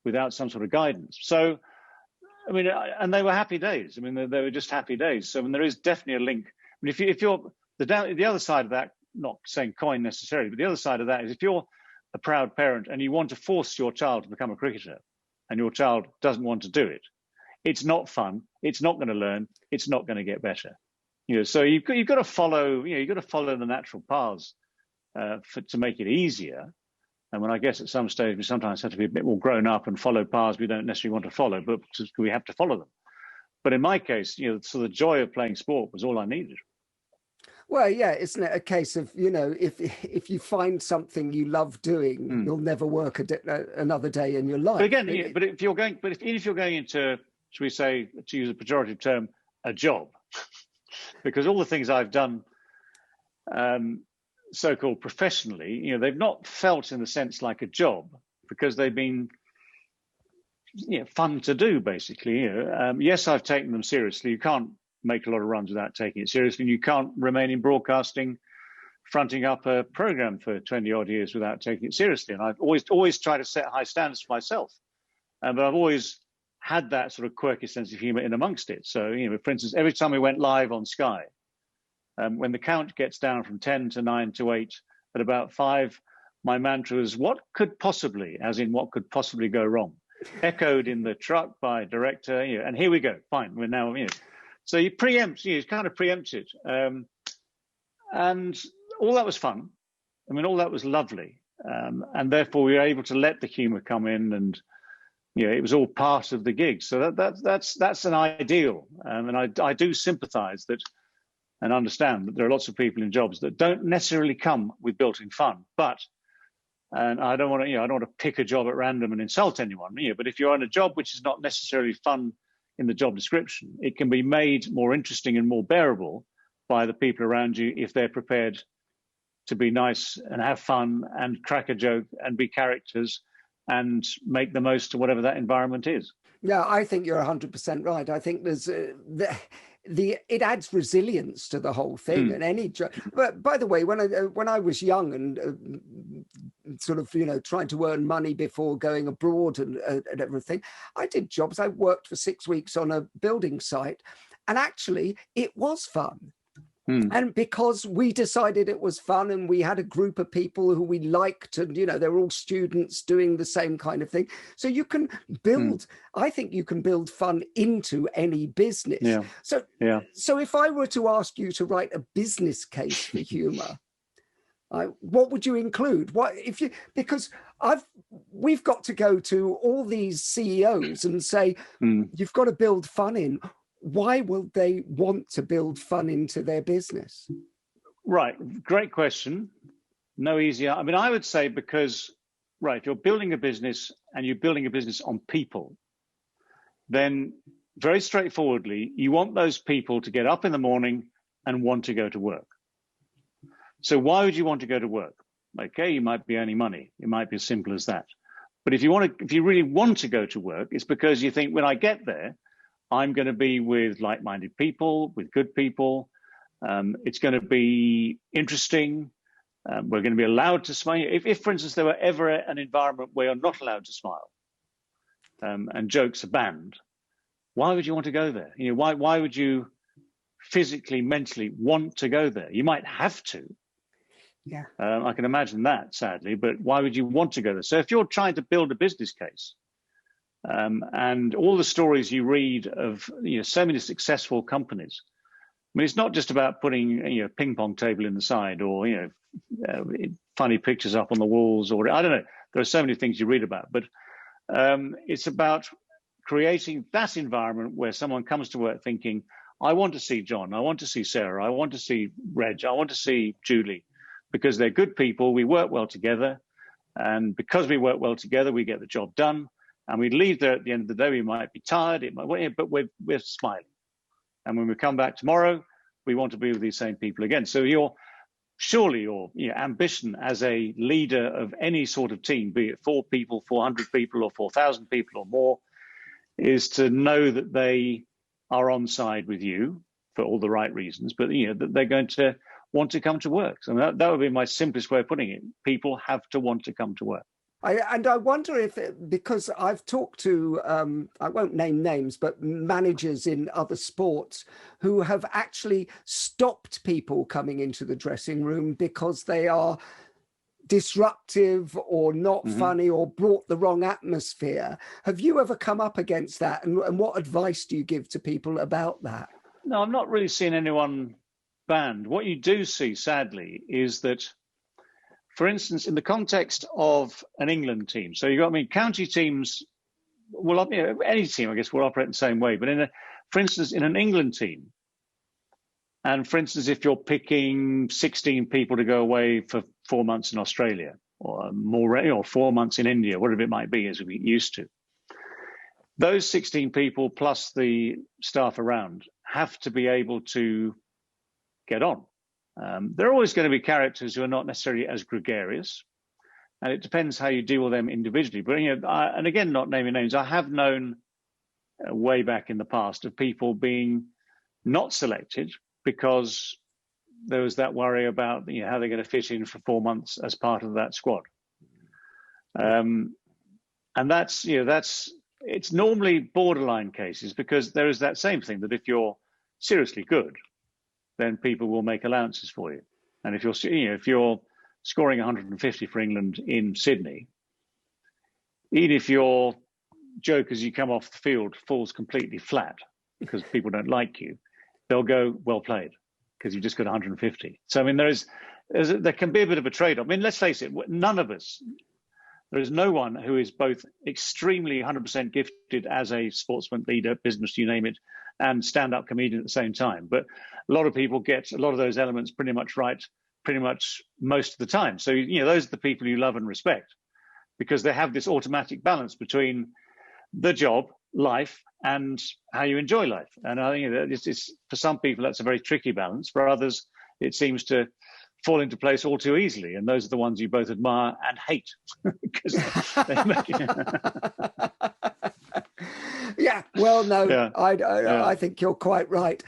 without some sort of guidance. So, and they were happy days. They were just happy days. So, there is definitely a link. If you're the other side of that, not saying coin necessarily, but the other side of that is if you're a proud parent and you want to force your child to become a cricketer and your child doesn't want to do it, it's not fun. It's not going to learn. It's not going to get better. So you've got to follow. You've got to follow the natural paths to make it easier. And when I guess at some stage we sometimes have to be a bit more grown up and follow paths we don't necessarily want to follow, but we have to follow them. But in my case, so the joy of playing sport was all I needed. Well, yeah, isn't it a case of, if you find something you love doing, you'll never work another day in your life. But again, if you're going into, should we say, to use a pejorative term, a job, because all the things I've done, so-called professionally, they've not felt in the sense like a job because they've been fun to do, basically. Yes, I've taken them seriously. You can't make a lot of runs without taking it seriously. And you can't remain in broadcasting, fronting up a program for 20 odd years without taking it seriously. And I've always tried to set high standards for myself. But I've always had that sort of quirky sense of humor in amongst it. So, for instance, every time we went live on Sky, when the count gets down from 10 to 9 to 8, at about 5, my mantra was, what could possibly go wrong? Echoed in the truck by director, and here we go. Fine, we're now, So you preempt, you kind of preempt it. And all that was fun. I mean, all that was lovely. And therefore we were able to let the humor come in, and, it was all part of the gig. So that's an ideal. And I do sympathize that and understand that there are lots of people in jobs that don't necessarily come with built-in fun. And I don't want to pick a job at random and insult anyone. But if you're on a job which is not necessarily fun in the job description, it can be made more interesting and more bearable by the people around you if they're prepared to be nice and have fun and crack a joke and be characters and make the most of whatever that environment is. Yeah, I think you're 100% right. I think there's it adds resilience to the whole thing. And any job. But by the way, when I was young and sort of trying to earn money before going abroad and everything, I did jobs. I worked for 6 weeks on a building site, and actually it was fun. And because we decided it was fun and we had a group of people who we liked, and they were all students doing the same kind of thing, so you can build I think you can build fun into any business. So if I were to ask you to write a business case for humor, what would you include? Because we've got to go to all these CEOs and say, you've got to build fun in. Why will they want to build fun into their business? Right. Great question. No easier. I mean, I would say because, if you're building a business and you're building a business on people, then very straightforwardly, you want those people to get up in the morning and want to go to work. So why would you want to go to work? Okay, you might be earning money. It might be as simple as that. But if you really want to go to work, it's because you think, when I get there, I'm going to be with like-minded people, with good people. It's going to be interesting. We're going to be allowed to smile. If, for instance, there were ever an environment where you're not allowed to smile and jokes are banned, why would you want to go there? Why would you physically, mentally want to go there? You might have to. Yeah. I can imagine that, sadly, but why would you want to go there? So if you're trying to build a business case, and all the stories you read of so many successful companies, I mean, it's not just about putting a ping pong table in the side or funny pictures up on the walls, or I don't know. There are so many things you read about, but it's about creating that environment where someone comes to work thinking, I want to see John, I want to see Sarah, I want to see Reg, I want to see Julie, because they're good people. We work well together, and because we work well together, we get the job done. And we leave there at the end of the day. We might be tired, but we're smiling. And when we come back tomorrow, we want to be with these same people again. So your ambition as a leader of any sort of team, be it 4 people, 400 people, or 4,000 people or more, is to know that they are on side with you for all the right reasons, but that they're going to want to come to work. So that would be my simplest way of putting it. People have to want to come to work. I wonder if, because I've talked to, I won't name names, but managers in other sports who have actually stopped people coming into the dressing room because they are disruptive or not funny or brought the wrong atmosphere. Have you ever come up against that? And what advice do you give to people about that? No, I'm not really seeing anyone banned. What you do see, sadly, is that, for instance, in the context of an England team, so you've got, I mean, county teams will, any team, I guess, will operate the same way. But for instance, in an England team, and for instance, if you're picking 16 people to go away for 4 months in Australia, or more, or 4 months in India, whatever it might be, as we used to, those 16 people plus the staff around have to be able to get on. There are always going to be characters who are not necessarily as gregarious, and it depends how you deal with them individually. But and again, not naming names, I have known way back in the past of people being not selected because there was that worry about how they're going to fit in for 4 months as part of that squad. And that's it's normally borderline cases, because there is that same thing that if you're seriously good, then people will make allowances for you. And if you're scoring 150 for England in Sydney, even if your joke as you come off the field falls completely flat because people don't like you, they'll go, well played, because you've just got 150. So I mean, there can be a bit of a trade-off. I mean, let's face it, none of us. There is no one who is both extremely 100% gifted as a sportsman, leader, business, you name it, and stand-up comedian at the same time. But a lot of people get a lot of those elements pretty much right, pretty much most of the time. So, those are the people you love and respect, because they have this automatic balance between the job, life, and how you enjoy life. And I think that for some people, that's a very tricky balance. For others, it seems to fall into place all too easily, and those are the ones you both admire and hate because they make it. Yeah, well, no, yeah. I think you're quite right.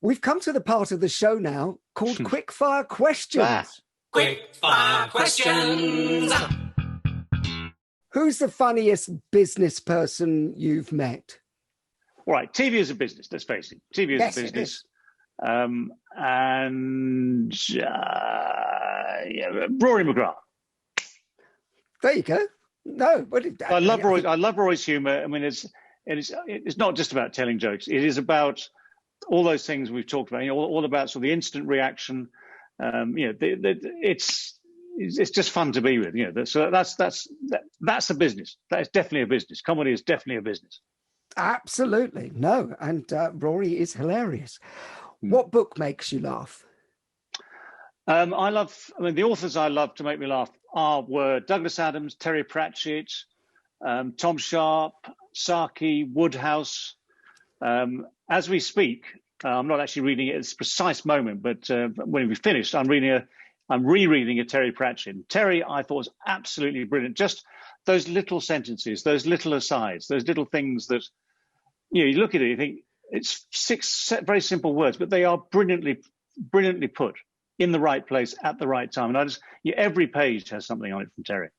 We've come to the part of the show now called Quickfire Questions. Quickfire Questions. Who's the funniest business person you've met? All right, TV is a business, let's face it. TV is a business. And Rory McGrath. There you go. No, but I love Rory's humour. I mean, it's not just about telling jokes. It is about all those things we've talked about. All about sort of the instant reaction. It's just fun to be with. So that's a business. That is definitely a business. Comedy is definitely a business. Absolutely, no, and Rory is hilarious. What book makes you laugh? The authors I love to make me laugh were Douglas Adams, Terry Pratchett, Tom Sharp, Saki, Woodhouse. As we speak, I'm not actually reading it at this precise moment, but when we finished, I'm rereading a Terry Pratchett. Terry, I thought, was absolutely brilliant. Just those little sentences, those little asides, those little things that, you look at it, you think it's 6 very simple words, but they are brilliantly put in the right place at the right time. And every page has something on it from Terry.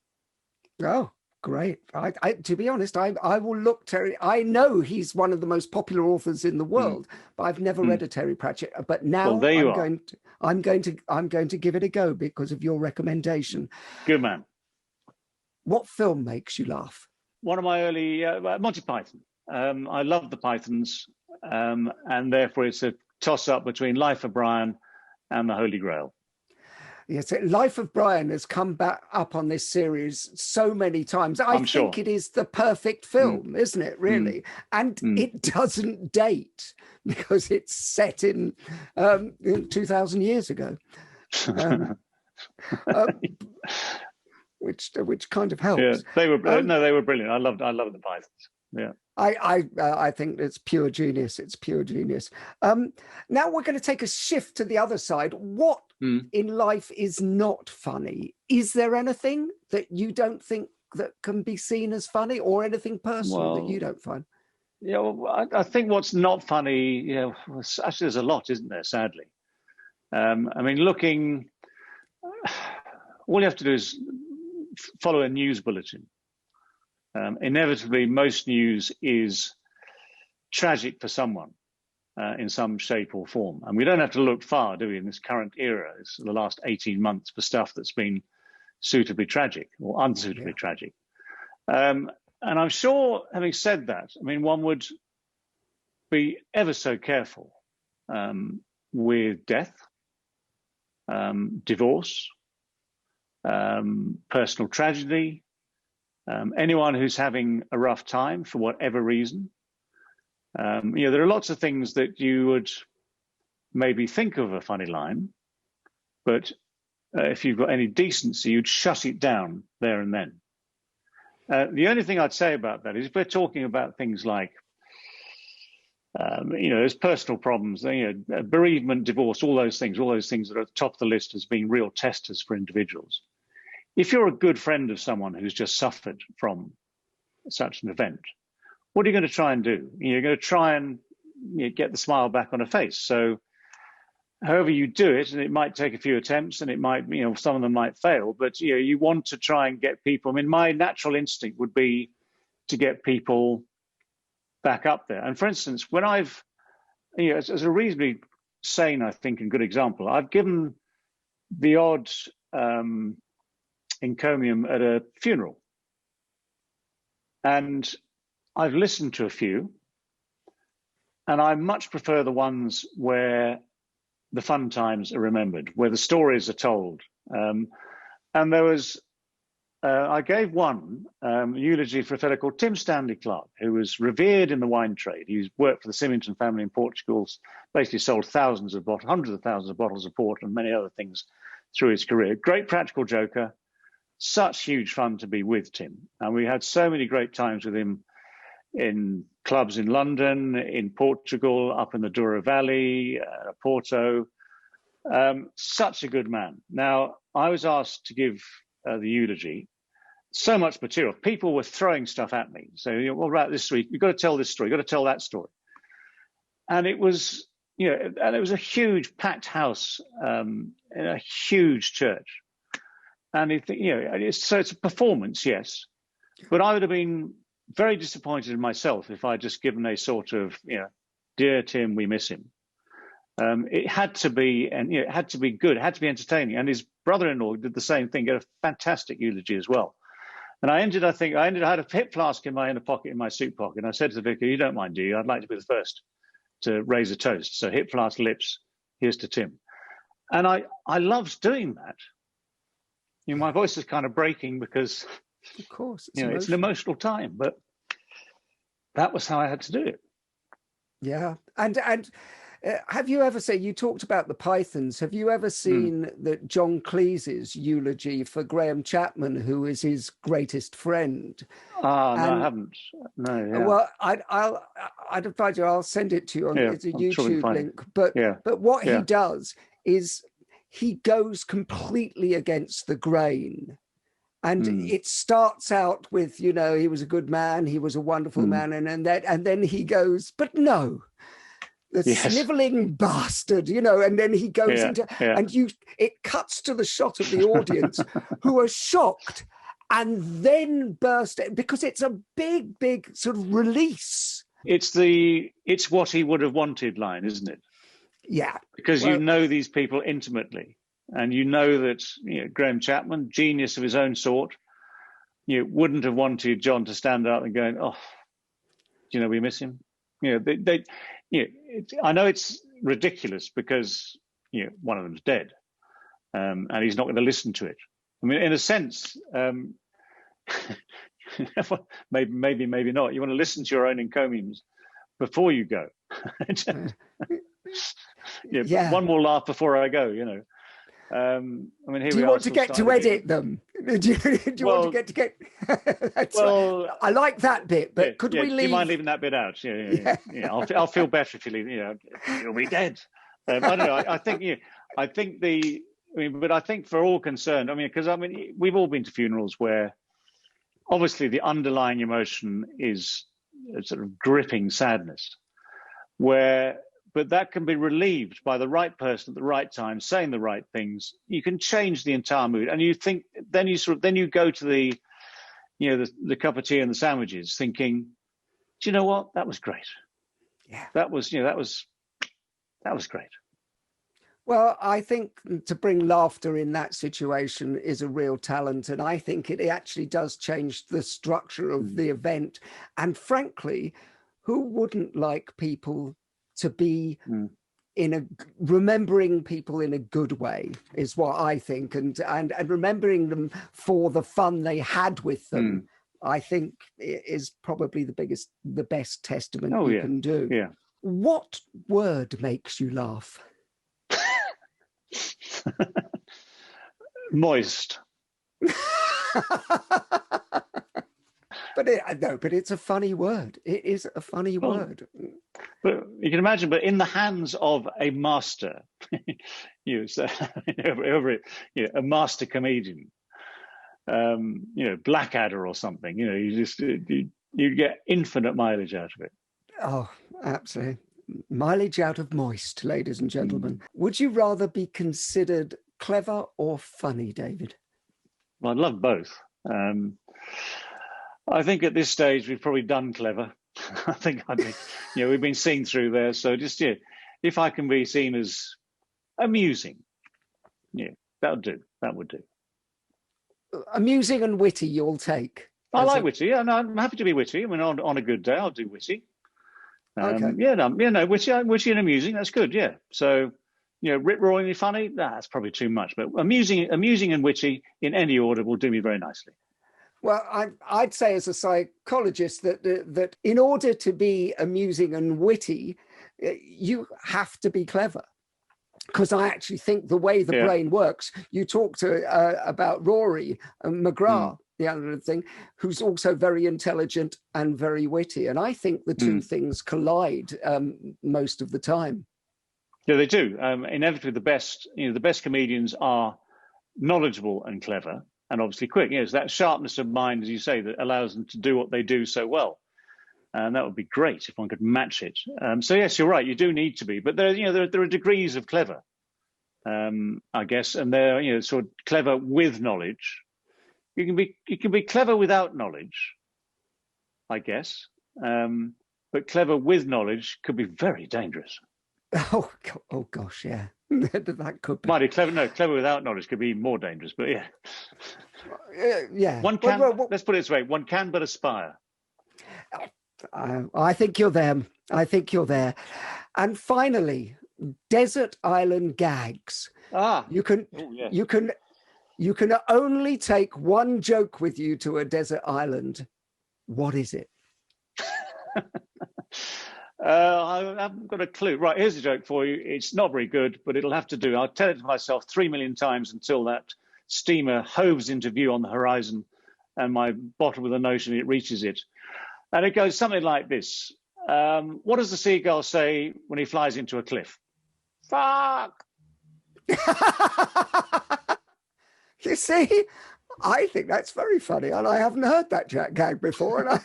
Oh, great. To be honest, I will look Terry. I know he's one of the most popular authors in the world, but I've never read a Terry Pratchett. But now I'm going to give it a go because of your recommendation. Good man. What film makes you laugh? One of my early Monty Python. I love the Pythons, and therefore it's a toss-up between Life of Brian and the Holy Grail. Yes, Life of Brian has come back up on this series so many times. I think it is the perfect film, isn't it, really? And it doesn't date because it's set in 2,000 years ago, which kind of helps. Yeah, they were brilliant. I loved the Pythons. Yeah. I think it's pure genius. It's pure genius. Now we're going to take a shift to the other side. What in life is not funny? Is there anything that you don't think that can be seen as funny, or anything personal that you don't find? Yeah, I think what's not funny, actually there's a lot, isn't there, sadly? I mean, all you have to do is follow a news bulletin, inevitably most news is tragic for someone in some shape or form. And we don't have to look far, do we, in this current era, the last 18 months, for stuff that's been suitably tragic or unsuitably tragic. And I'm sure, having said that, I mean, one would be ever so careful with death, divorce, personal tragedy, anyone who's having a rough time for whatever reason. There are lots of things that you would maybe think of a funny line, but if you've got any decency, you'd shut it down there and then. The only thing I'd say about that is if we're talking about things like, there's personal problems, bereavement, divorce, all those things that are at the top of the list as being real testers for individuals. If you're a good friend of someone who's just suffered from such an event, what are you going to try and do? You're going to try and get the smile back on a face. So however you do it, and it might take a few attempts and it might, some of them might fail, but you want to try and get people. I mean, my natural instinct would be to get people back up there. And for instance, when I've, as a reasonably sane, I think, and good example, I've given the odd encomium at a funeral. And I've listened to a few, and I much prefer the ones where the fun times are remembered, where the stories are told. And there was, I gave one eulogy for a fellow called Tim Stanley Clark, who was revered in the wine trade. He's worked for the Symington family in Portugal, basically sold hundreds of thousands of bottles of port and many other things through his career. Great practical joker, such huge fun to be with Tim. And we had so many great times with him in clubs in London, in Portugal, up in the Douro Valley, Porto. Such a good man. Now, I was asked to give the eulogy. So much material. People were throwing stuff at me. So, well, right, this week, you've got to tell this story, you've got to tell that story. And it was, and it was a huge packed house in a huge church. And so it's a performance, yes. But I would have been very disappointed in myself if I'd just given a sort of, dear Tim, we miss him. It had to be, and it had to be good, it had to be entertaining. And his brother-in-law did the same thing, gave a fantastic eulogy as well. And I had a hip flask in my inner pocket, in my suit pocket. And I said to the vicar, you don't mind, do you? I'd like to be the first to raise a toast. So hip flask, lips, here's to Tim. And I loved doing that. My voice is kind of breaking because, of course, it's an emotional time, but that was how I had to do it. Yeah. And have you ever you talked about the Pythons, have you ever seen that John Cleese's eulogy for Graham Chapman, who is his greatest friend? No, I haven't. No. Yeah. Well, I'd advise you, I'll send it to you. It's a YouTube link. But what he does is he goes completely against the grain. And it starts out with, he was a good man, he was a wonderful man, and then he goes, but no, the sniveling bastard, and then he goes into, and it cuts to the shot of the audience who are shocked and then burst, because it's a big, big sort of release. It's what he would have wanted line, isn't it? Yeah. Because these people intimately. And that Graham Chapman, genius of his own sort, wouldn't have wanted John to stand up and go, "Oh, we miss him." I know it's ridiculous because one of them's dead, and he's not going to listen to it. I mean, in a sense, maybe not. You want to listen to your own encomiums before you go. One more laugh before I go. Do you want to get to edit them? Do you want to get? I like that bit, but could we leave? Do you mind leaving that bit out? Yeah. I'll feel better if you leave. You'll be dead. I don't know. But I think for all concerned, because we've all been to funerals where obviously the underlying emotion is a sort of gripping sadness, but but that can be relieved by the right person at the right time, saying the right things. You can change the entire mood, and you think then you go to the cup of tea and the sandwiches, thinking, do you know what? That was great. Yeah, that was great. Well, I think to bring laughter in that situation is a real talent. And I think it actually does change the structure of the event. And frankly, who wouldn't like people to be remembering people in a good way is what I think. And remembering them for the fun they had with them, I think is probably the best testament you can do. Yeah. What word makes you laugh? Moist. But it's a funny word. It is a funny word. But you can imagine, but in the hands of a master, a master comedian, Blackadder or something, you get infinite mileage out of it. Oh, absolutely. Mileage out of moist, ladies and gentlemen. Would you rather be considered clever or funny, David? Well, I'd love both. I think at this stage we've probably done clever. I think we've been seen through there. So just if I can be seen as amusing, that would do. That would do. Amusing and witty, you'll take. I like witty. Yeah, no, I'm happy to be witty. I mean, on a good day, I'll do witty. Okay. Witty and amusing. That's good. Yeah. So, rip-roaringly funny. That's probably too much. But amusing and witty in any order will do me very nicely. Well, I'd say as a psychologist that in order to be amusing and witty, you have to be clever. Because I actually think the way the brain works, you talked about Rory McGrath. The other thing, who's also very intelligent and very witty. And I think the two things collide most of the time. Yeah, they do. Inevitably, the best comedians are knowledgeable and clever, and obviously quick. It's that sharpness of mind, as you say, that allows them to do what they do so well. And that would be great if one could match it. So yes, you're right. You do need to be, but there are degrees of clever, I guess, and they're sort of clever with knowledge. You can be clever without knowledge, I guess, but clever with knowledge could be very dangerous. Oh gosh, yeah, that could be. Might be clever without knowledge could be more dangerous, but yeah, yeah. One can. Let's put it this way: one can but aspire. I think you're there. And finally, desert island gags. You can only take one joke with you to a desert island. What is it? I haven't got a clue. Right, here's a joke for you. It's not very good, but it'll have to do. I'll tell it to myself 3 million times until that steamer hoves into view on the horizon and my bottle with a notion it reaches it. And it goes something like this. What does the seagull say when he flies into a cliff? Fuck! You see, I think that's very funny, and I haven't heard that gag before. And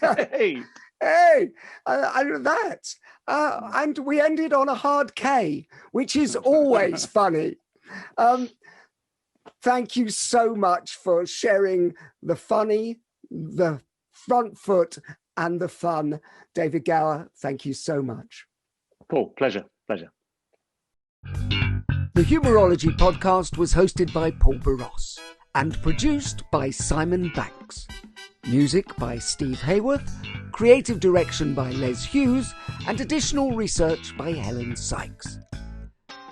and we ended on a hard K, which is always funny. Thank you so much for sharing the funny, the front foot, and the fun. David Gower, thank you so much. Paul, pleasure. The Humourology Podcast was hosted by Paul Boross and produced by Simon Banks. Music by Steve Hayworth, creative direction by Les Hughes, and additional research by Helen Sykes.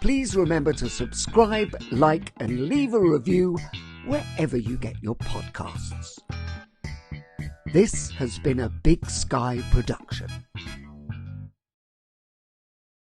Please remember to subscribe, like, and leave a review wherever you get your podcasts. This has been a Big Sky production.